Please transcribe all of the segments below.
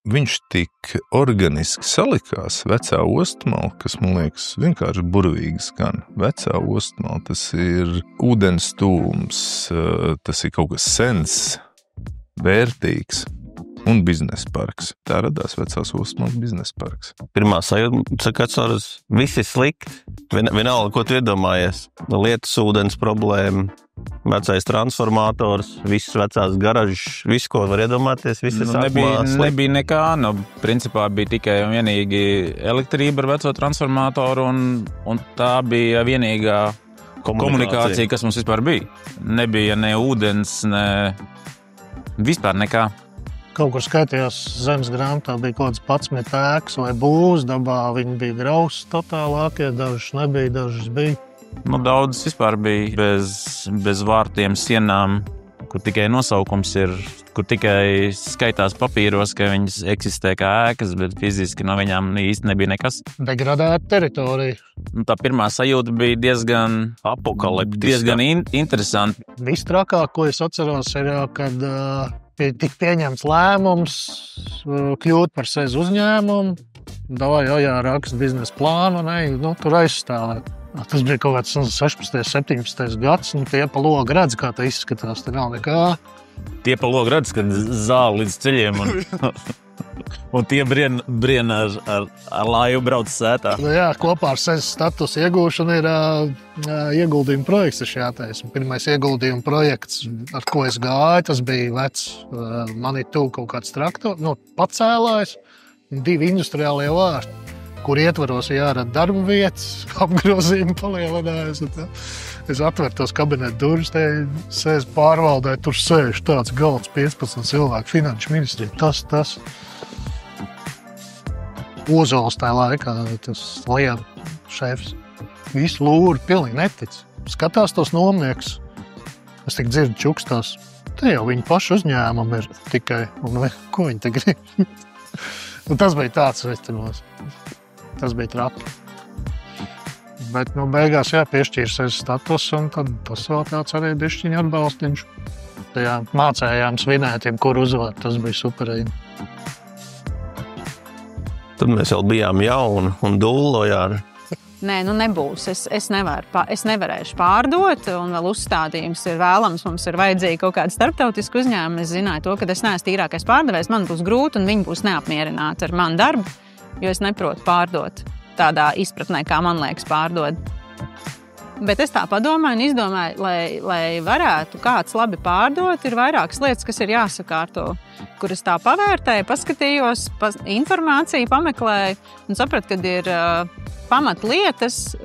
viņš tik organiski salikās, vecā ostmala, kas, man liekas, vienkārši burvīgi skan. Vecā ostmala, tas ir ūdens tūms, tas ir kaut kas sens, vērtīgs. Un biznesa parks. Tā radās vecās ostmalas biznesa parks. Pirmā sajūta, kāds viss ir slikti. Vienalga, ko tu iedomājies. Lietus ūdens problēma, vecais transformators, visas vecās garažas, viss, ko var iedomāties, viss ir sākumā slikti. Nebija nekā, principā bija tikai un vienīgi elektrība ar veco transformatoru, un tā bija vienīgā komunikācija, kas mums vispār bija. Nebija ne ūdens, ne vispār nekā. Kaut kur skaitījās zemes grāmatā, bija kaut kāds 11 ēkas vai būvs dabā, viņi bija grausi totālākie, dažas nebija, dažas bija. Daudz vispār bija bez vārtiem, sienām, kur tikai nosaukums ir, kur tikai skaitās papīros, ka viņas eksistē kā ēkas, bet fiziski no viņām īsti nebija nekas. Degradēta teritorija. Tā pirmā sajūta bija diezgan apokaliptiska. Diezgan interesanti. Vistrakāk, ko es atceros, ir, kad tika pieņemts lēmums kļūt par sevi uzņēmumu. Jā, raksta biznesa plānu, tur aizstāvēt. Tas bija kaut kāds 16. 17. gads, tie pa logu redz, kā tā izskatās, tā nav nekā. Tie pa logu redz, kad zāli līdz ceļiem un tie brien ar laivu brauc sētā. Jā, kopā ar SES statusu iegūšanu ir ieguldījuma projekts jātaisa. Pirmais ieguldījuma projekts, ar ko es gāju, tas bija vecs Manitou kaut kāds traktors, pacēlājs, 2 industriālie vārti, kur ietvaros jārada darba vietas, apgrozījumi palielinājās. Es atveru tos kabinetu durvis, te sēž pārvaldē, tur sēž tāds galds 15 cilvēku finanšu ministrija. Tas. Ozols tajā laikā, tas liela šefs. Visu lūri pilnīgi netic. Skatās tos nomnieks. Es tik dzirdu čukstās. Te jau viņi paši uzņēmumi ir tikai. Un ko viņi te grib? Tas bija tāds vestimos. Tas bija traki. Bet beigās piešķīra SES status, un tad tas vēl tāds arī bišķiņa atbalstiņš. Tajā mācējām svinēt, kur uzvar. Tas bija superīgi. Tad mēs vēl bijām jauni un dullojām. Nē, nebūs. Es nevarēšu pārdot, un vēl uzstādījums ir vēlams. Mums ir vajadzīgi kaut kāda starptautiska uzņēmuma. Es zināju to, ka es neesmu tīrākais pārdevējs, man būs grūti, un viņi būs neapmierināti ar manu darbu, jo es neprotu pārdot tādā izpratnē, kā man liekas pārdod. Bet es tā padomāju un izdomāju, lai varētu kāds labi pārdot, ir vairākas lietas, kas ir jāsakārto, kuras tā pavērtēju, paskatījos, informāciju pameklēju un sapratu, kad ir pamatlietas,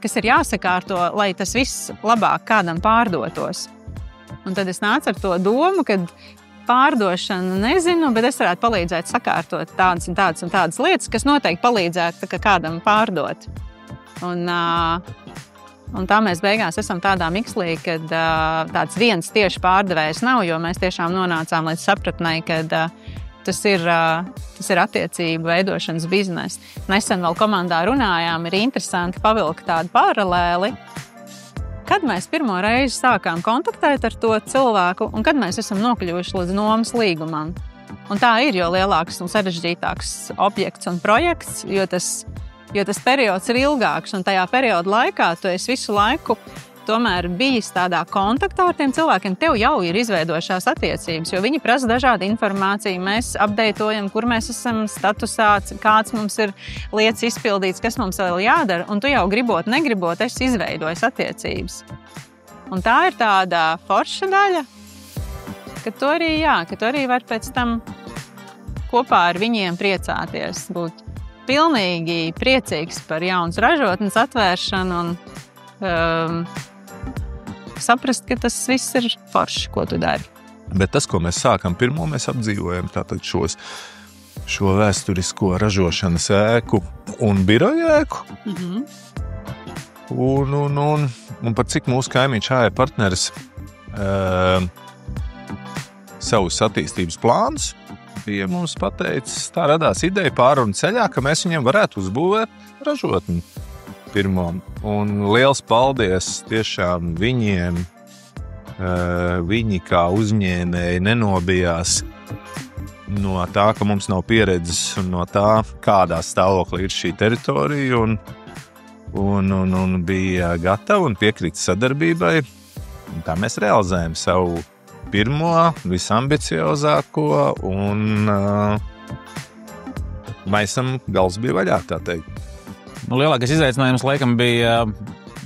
kas ir jāsakārto, lai tas viss labāk kādam pārdotos. Un tad es nācu ar to domu, kad pārdošanu nezinu, bet es varētu palīdzēt sakārtot tādas un tādas lietas, kas noteikti palīdzētu kādam pārdot. Un tā mēs beigās esam tādā mikslī, kad tāds viens tieši pārdevējs nav, jo mēs tiešām nonācām līdz sapratnei, kad tas ir attiecību veidošanas biznes. Nesen vēl komandā runājām, ir interesanti pavilkt tādu paralēli. Kad mēs pirmo reizi sākām kontaktēt ar to cilvēku un kad mēs esam nokļuvuši līdz nomas līgumam. Un tā ir, jo lielāks un sarežģītāks objekts un projekts, jo tas periods ir ilgāks, un tajā perioda laikā tu esi visu laiku tomēr bijis tādā kontaktā ar tiem cilvēkiem, tev jau ir izveidojušās attiecības, jo viņi prasa dažādu informāciju, mēs updatojam, kur mēs esam statusā, kāds mums ir lietas izpildīts, kas mums vēl jādara, un tu jau gribot, negribot, esi izveidojis attiecības. Un tā ir tāda forša daļa, ka tu arī var pēc tam kopā ar viņiem priecāties, būt pilnīgi priecīgs par jaunas ražotnes atvēršanu un saprast, ka tas viss ir forši, ko tu dari. Bet tas, ko mēs sākam pirmo, mēs apdzīvojam tātad šo vēsturisko ražošanas ēku un biroja ēku. Un par cik mūsu kaimiņš āja partneris savus attīstības plānus bija mums pateicis, tā radās ideja pārunu ceļā, ka mēs viņiem varētu uzbūvēt ražotni pirmo. Un liels paldies tiešām viņiem. Viņi kā uzņēmēji nenobijās no tā, ka mums nav pieredzes un no tā, kādā stāvoklī ir šī teritorija un bija gatava un piekrita sadarbībai. Un tā mēs realizējam savu pirmo, visambiciozāko un maisam gals bija vaļā, tā teikt. Lielākais izaicinājums laikam bija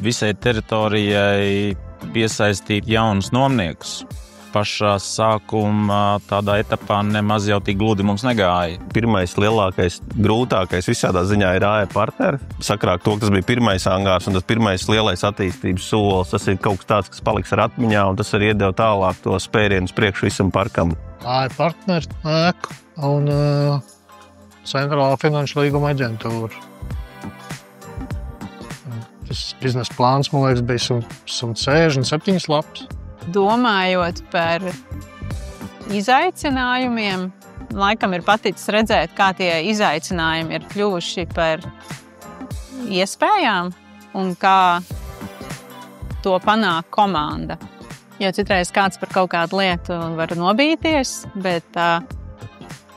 visai teritorijai piesaistīt jaunus nomniekus. Pašā sākumā tādā etapā nemaz jau tik gludi mums negāja. Pirmais, lielākais, grūtākais visādā ziņā ir AE partneri. Sakrāk to, ka tas bija pirmais angārs un tas pirmais lielais attīstības solis. Tas ir kaut kas tāds, kas paliks ar atmiņā un tas arī iedeva tālāk to spērienu priekš visam parkam. AE partneri, ēka un Centrālā finanšu līguma aģentūra. Tas biznesa plāns, man liekas, bija 167 lapas. Domājot par izaicinājumiem, laikam ir paticis redzēt, kā tie izaicinājumi ir kļuvuši par iespējām un kā to panāk komanda. Jo citreiz kāds par kaut kādu lietu var nobīties, bet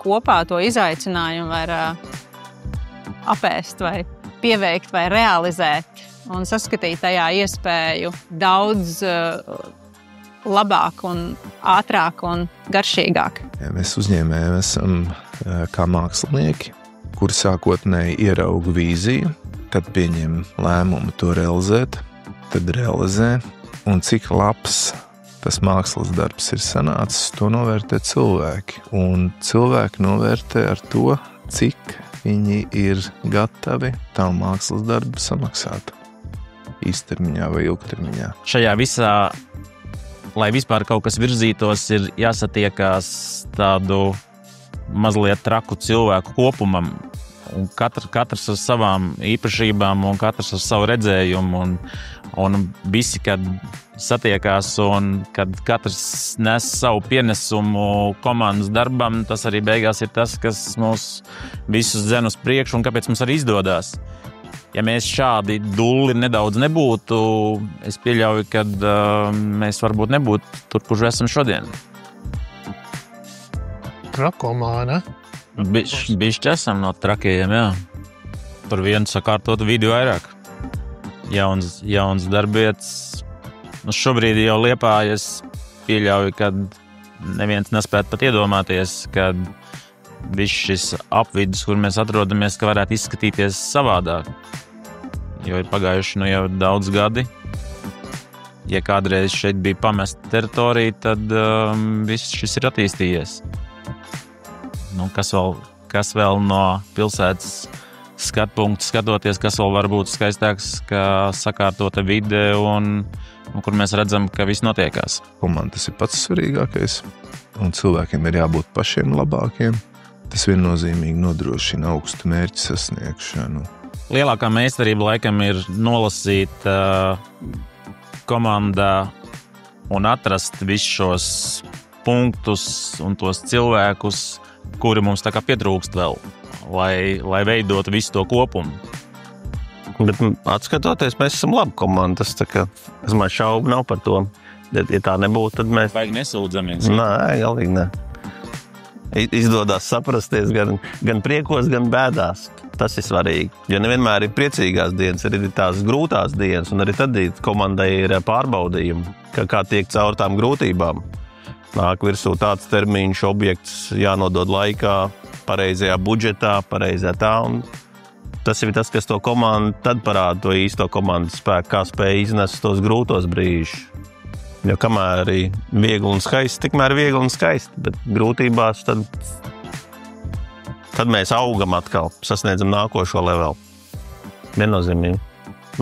kopā to izaicinājumu var apēst vai pieveikt vai realizēt un saskatīt tajā iespēju daudz labāk un ātrāk un garšīgāk. Ja mēs uzņēmēji esam kā mākslinieki, kuri sākotnēji ierauga vīziju, kad pieņem lēmumu to realizēt, tad realizē. Un cik labs tas mākslas darbs ir sanācis, to novērtē cilvēki. Un cilvēki novērtē ar to, cik viņi ir gatavi tam mākslas darbu samaksāt. Īstermiņā vai ilgtermiņā. Šajā visā, lai vispār kaut kas virzītos, ir jāsatiekās tādu mazliet traku cilvēku kopumam. Un katrs ar savām īpašībām un katrs ar savu redzējumu. Un visi, kad satiekās un kad katrs nes savu pienesumu komandas darbam, tas arī beigās ir tas, kas mūs visus dzen uz priekšu un kāpēc mums arī izdodās. Ja mēs šādi dulli nedaudz nebūtu, es pieļauju, ka mēs varbūt nebūtu tur, kur esam šodien. Trakomā, ne? Bišķi esam no trakajiem, jā. Tur viens sakārtotu vidi vairāk. Jauns darbietis. Šobrīd jau Liepājas pieļauju, ka neviens nespētu pat iedomāties, ka viss šis apvidus, kur mēs atrodamies, ka varētu izskatīties savādāk. Jo ir pagājuši jau daudz gadi. Ja kādreiz šeit bija pamesta teritorija, tad viss šis ir attīstījies. Kas vēl no pilsētas skatpunkta skatoties, kas vēl var būt skaistāks, kā sakārtota vide un kur mēs redzam, ka viss notiekās. Komandas ir pats svarīgākais, un cilvēkiem ir jābūt pašiem labākiem. Tas viennozīmīgi nodrošina augstu mērķu sasniegšanu. Lielākā meistarība laikam ir nolasīt komandā un atrast visus šos punktus un tos cilvēkus, kuri mums tā kā pietrūkst vēl, lai veidotu visu to kopumu. Bet atskatoties, mēs esam laba komanda. Es domāju, šaubu nav par to. Ja tā nebūtu, tad mēs... Vajag nesūdzamies. Nē, galīgi ne. Izdodas saprasties gan priekos, gan bēdās. Tas ir svarīgi. Jo nevienmēr ir priecīgās dienas, arī tās grūtās dienas, un arī tad komandai ir pārbaudījumi, kā tiek caur tām grūtībām. Nāk virsū tāds termiņš, objekts jānodod laikā, pareizajā budžetā, pareizajā tā, un tas ir tas, kas to komandu tad parāda to īsto komandas spēku, kā spēja iznest tos grūtos brīžus. Jo kamēr arī viegli un skaisti, tikmēr viegli un skaisti, bet grūtībās tad mēs augam atkal, sasniedzam nākošo levelu. Viennozīmīgi.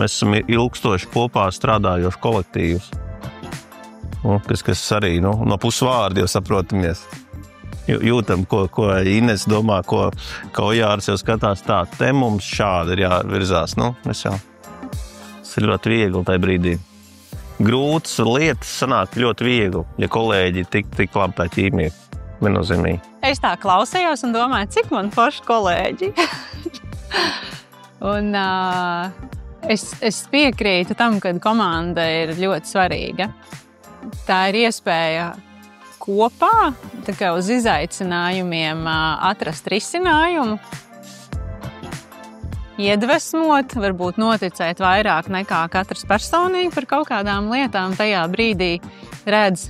Mēs esam ilgstoši kopā strādājoši kolektīvus. Kas arī no pusvārdi jau saprotamies. Jūtam, ko Ines domā, ko Ojārs jau skatās tā. Te mums šādi ir jāvirzās. Tas ir ļoti viegli tajā brīdī. Grūtas lietas sanāk ļoti viegli, ja kolēģi tik labi tā ķīmija. Viennozīmīgi. Es tā klausējos un domāju, cik man forši kolēģi. Un es piekrītu tam, ka komanda ir ļoti svarīga. Tā ir iespēja kopā, tā kā uz izaicinājumiem atrast risinājumu, iedvesmot, varbūt noticēt vairāk nekā katrs personīgi par kaut kādām lietām tajā brīdī redz.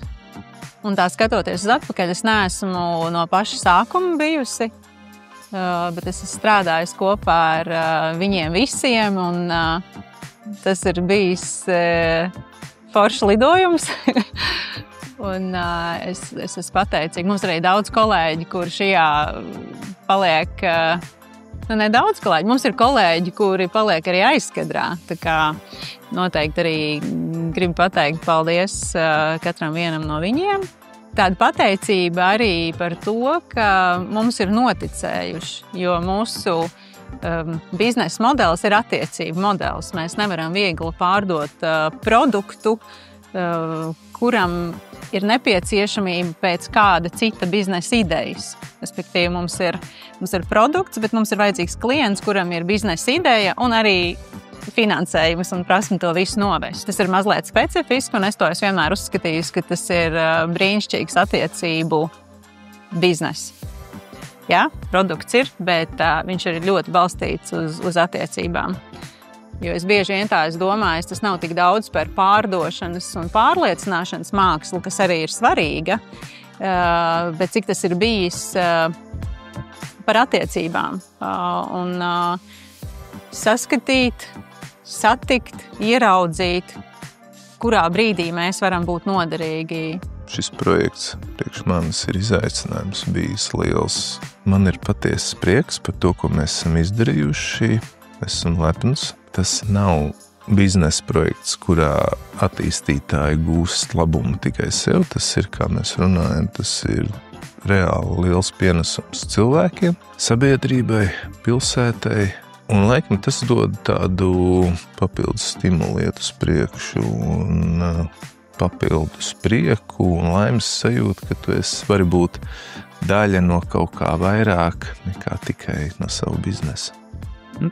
Un tā skatoties uz atpakaļ, es neesmu no paša sākuma bijusi, bet es esmu strādājusi kopā ar viņiem visiem, un tas ir bijis foršs lidojums. Un es esmu pateicīga. Mums arī daudz kolēģi, kuri šajā paliek... Nedaudz kolēģi. Mums ir kolēģi, kuri paliek arī aizkadrā. Tā kā noteikti arī gribu pateikt paldies katram vienam no viņiem. Tāda pateicība arī par to, ka mums ir noticējuši, jo mūsu biznesa modelis ir attiecību modelis. Mēs nevaram viegli pārdot produktu, kuram ir nepieciešamība pēc kāda cita biznesa idejas. Respektīvi, mums ir produkts, bet mums ir vajadzīgs klients, kuram ir biznesa ideja un arī finansējums un prasme to visu novest. Tas ir mazliet specifiski, un es to esmu vienmēr uzskatījusi, ka tas ir brīnišķīgs attiecību biznes. Jā, produkts ir, bet viņš ir ļoti balstīts uz attiecībām. Jo es bieži vien tā domāju, tas nav tik daudz par pārdošanas un pārliecināšanas mākslu, kas arī ir svarīga, bet cik tas ir bijis par attiecībām. Un saskatīt, satikt, ieraudzīt, kurā brīdī mēs varam būt noderīgi. Šis projekts priekš manis ir izaicinājums bijis liels. Man ir patiesas prieks par to, ko mēs esam izdarījuši. Esmu lepns. Tas nav biznesa projekts, kurā attīstītāji gūst labumu tikai sev. Tas ir, kā mēs runājam, tas ir reāli liels pienesums cilvēkiem, sabiedrībai, pilsētai. Un laikam tas dod tādu papildus stimulu iet uz priekšu un papildus prieku un laimes sajūtu, ka tu vari būt daļa no kaut kā vairāk nekā tikai no savu biznesa.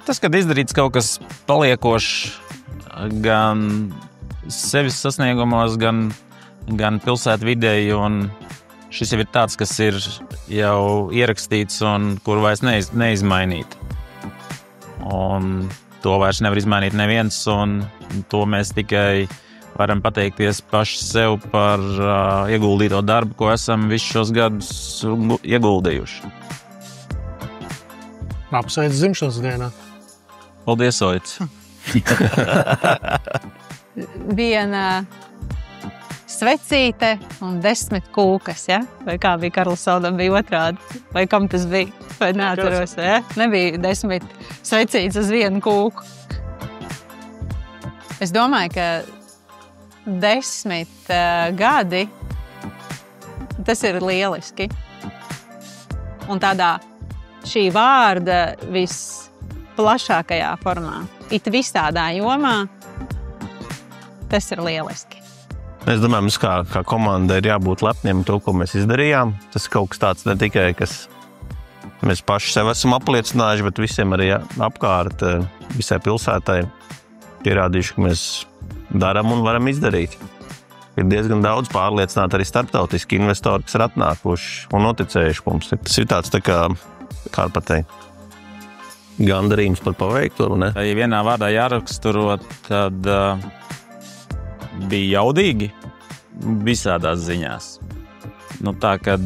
Tas, kad izdarīts kaut kas paliekošs gan sevis sasniegumos, gan pilsētu videi, un šis jau ir tāds, kas ir jau ierakstīts un kur vairs neizmainīt. Un to vairs nevar izmainīt neviens, un to mēs tikai varam pateikties paši sev par ieguldīto darbu, ko esam visus šos gadus ieguldījuši. Apsveic dzimšanas dienā. Paldies, Oits. Viena svecīte un 10 kūkas, ja? Vai kā bija Karlsonam, bija otrādi? Vai kam tas bija? Vai neatceros, ja? Nebija 10 svecītes uz vienu kūku. Es domāju, ka 10 gadi, tas ir lieliski. Un tādā šī vārda visplašākajā formā, it visādā jomā, tas ir lieliski. Es domāju, mums kā komanda ir jābūt lepniem to, ko mēs izdarījām. Tas ir kaut kas tāds ne tikai, kas mēs paši sev esam apliecinājuši, bet visiem arī apkārt, visai pilsētai pierādījuši, ka mēs darām un varam izdarīt. Ir diezgan daudz pārliecināti arī starptautiski investori, kas ir atnākuši un noticējuši mums. Tas ir tāds tā kā pateikt, gandarījums par paveikto, ne? Ja vienā vārdā jāraksturot, tad bija jaudīgi visādās ziņās. Tā, kad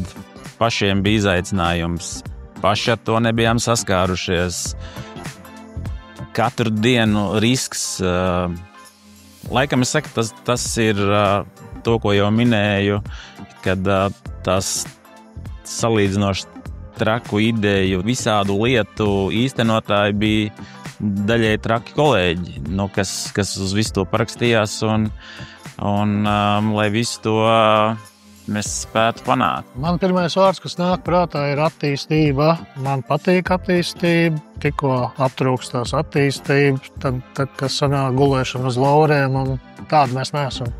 pašiem bija izaicinājums, paši ar to nebijām saskārušies. Katru dienu risks. Laikam es saku, tas ir to, ko jau minēju, kad tas salīdzinoši traku ideju, visādu lietu īstenotāji bija daļai traki kolēģi, kas uz visu to parakstījās un lai visu to mēs spētu panākt. Man pirmais vārds, kas nāk prātā, ir attīstība. Man patīk attīstība, tikko aptrūkstās attīstība, tad kas sanāk gulēšana uz lauriem, un tādu mēs neesam.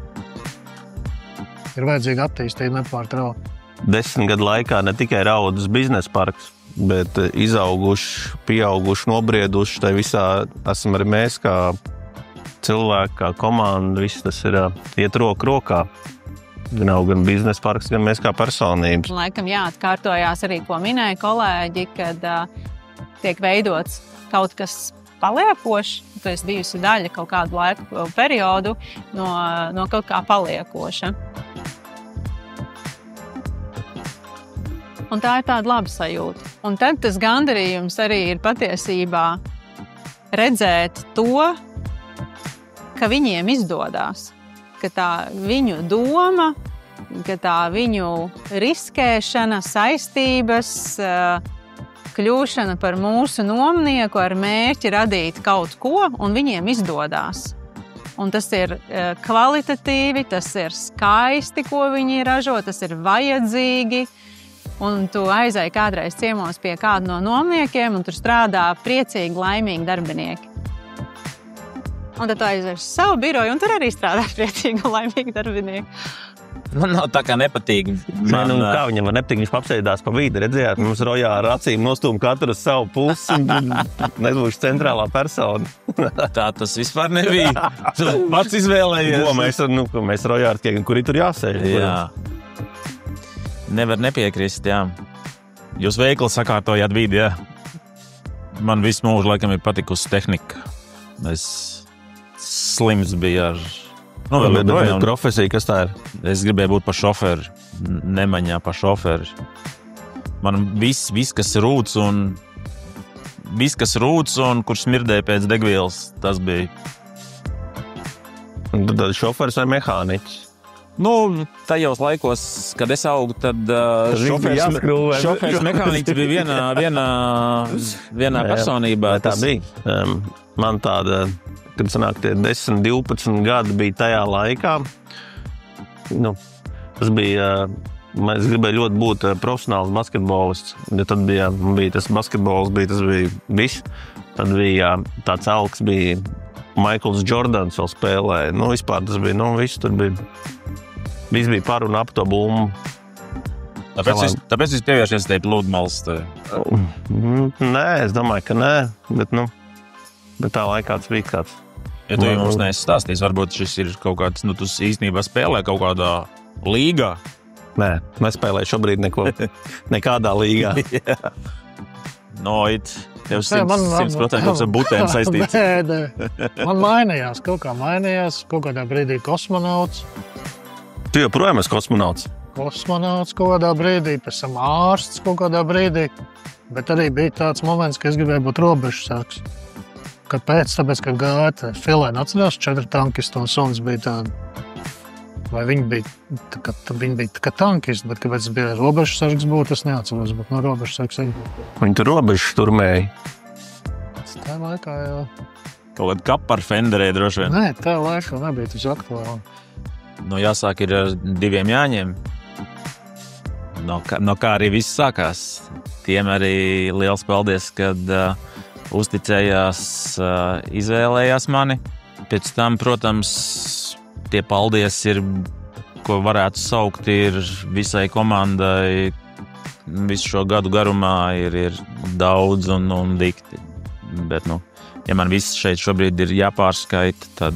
Ir vajadzīga attīstība nepārtraukti. 10 gadu laikā ne tikai Raudas biznesa parks, bet izauguši, pieauguši, nobrieduši, tai visā esam arī mēs kā cilvēki, kā komanda, viss tas ir iet roku rokā. Nav gan biznesa parks, gan mēs kā personības. Laikam jāatkārtojās arī, ko minēja kolēģi, kad tiek veidots kaut kas paliekošs. Tu esi bijusi daļa kaut kādu laiku periodu no kaut kā paliekoša. Un tā ir tāda laba sajūta. Un tad tas gandarījums arī ir patiesībā redzēt to, ka viņiem izdodās. Ka tā viņu doma, ka tā viņu riskēšana, saistības, kļūšana par mūsu nomnieku ar mērķi radīt kaut ko, un viņiem izdodās. Un tas ir kvalitatīvi, tas ir skaisti, ko viņi ražo, tas ir vajadzīgi. Un tu aizēji kādreiz ciemos pie kāda no nomniekiem, un tur strādā priecīgi, laimīgi darbinieki. Un tad tu aizēji uz savu biroju, un tur arī strādā priecīgi un laimīgi darbinieki. Man nav tā kā nepatīk. Kā viņam var nepatīk, viņš apsēdās pa vidi, redzējāt, mums rojā ar acīm nostūm katru savu pusi, nebūšu centrālā persona. Tā tas vispār nebija. Tu pats izvēlējies. Ko mēs rojā ar tiekam, kuri tur jāsēž. Jā. Nevar nepiekrist, jā. Jūs veikli sakārtojāt vidi, jā. Man visu mūžu laikam ir patikusi tehnika. Es slims biju ar... profesija, kas tā ir? Es gribēju būt par šoferi, nemaņā par šoferi. Man viss, kas rūc un kurš smirdēja pēc degvielas, tas bija. Un tad šoferis vai mehāniķis? Tajos laikos, kad es augu, tad šoferis mehāniķis bija vienā personībā. Tā bija. Man tāda, kad sanāk tie 10, 12 gadi bija tajā laikā. Tas bija, es gribēju ļoti būt profesionāls basketbolists. Ja tad bija tas basketbols, tas bija viss. Tad bija tāds alks, bija Michaels Jordans vēl spēlēja. Vispār tas bija, viss tur bija. Viss bija par un ap to bumbu. Tāpēc jūs pievēršies te pludmales? Nē, es domāju, ka nē. Bet tā laikā tas bija kāds. Ja tu mums neesi stāstījis, varbūt šis ir kaut kāds, tu īstenībā spēlē kaut kādā līgā? Nē, nespēlēju šobrīd nekādā līgā. Tev 100% ar butēm saistīts. Man mainījās, kaut kādā brīdī kosmonauts. Tu joprojām esi kosmonauts? Kosmonauts kaut kādā brīdī, pēc tam ārsts kaut kādā brīdī. Bet arī bija tāds moments, ka es gribēju būt robežsargs. Kāpēc? Tāpēc, ka gāja filēni atcerās 4 tankistu un suns bija tādi. Vai viņi bija tā kā tankisti, bet kāpēc bija robežsargs būt, es neatceros, bet no robežsargs viņi. Viņi tur robežas turmēja? Tā laikā jau. Kaut kāda kapa ar fenderē droši vien? Nē, tā laikā nebija tas aktuāli. Jāsāk ir ar 2 Jāņiem. No kā arī viss sākās. Tiem arī liels paldies, kad uzticējās, izvēlējās mani. Pēc tam, protams, tie paldies ir, ko varētu saukt, ir visai komandai. Visu šo gadu garumā ir daudz un dikti. Bet, ja man viss šeit šobrīd ir jāpārskaita, tad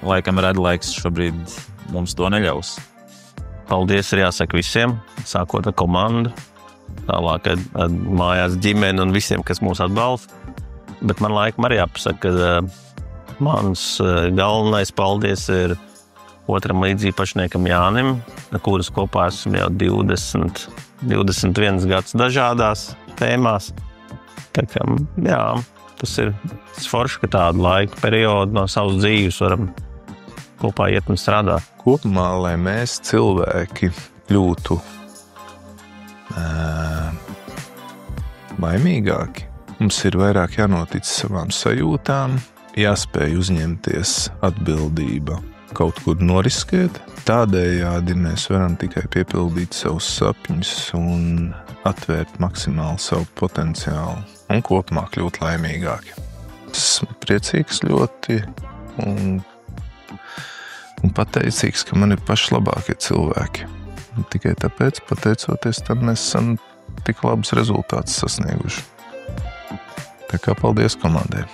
laikam redlaiks šobrīd mums to neļaus. Paldies ir jāsaka visiem, sākot ar komandu, tālāk ar mājās ģimeni un visiem, kas mūs atbalsta. Bet man laikam arī jāpasaka, ka mans galvenais paldies ir otram līdzīpašniekam Jānim, ar kuras kopā esmu jau 21 gads dažādās tēmās. Tā kā, tas ir forši, ka tādu laiku periodu no savas dzīves varam kopā iet un strādāt. Kopumā, lai mēs cilvēki kļūtu laimīgāki, mums ir vairāk jānotic savām sajūtām, jāspēj uzņemties atbildība, kaut kur noriskēt. Tādējādi mēs varam tikai piepildīt savus sapņus un atvērt maksimāli savu potenciālu un kopumā kļūt laimīgāki. Esmu priecīgs ļoti un pateicīgs, ka man ir paši labākie cilvēki. Un tikai tāpēc, pateicoties tam, mēs esam tik labus rezultātus sasnieguši. Tā kā paldies komandai!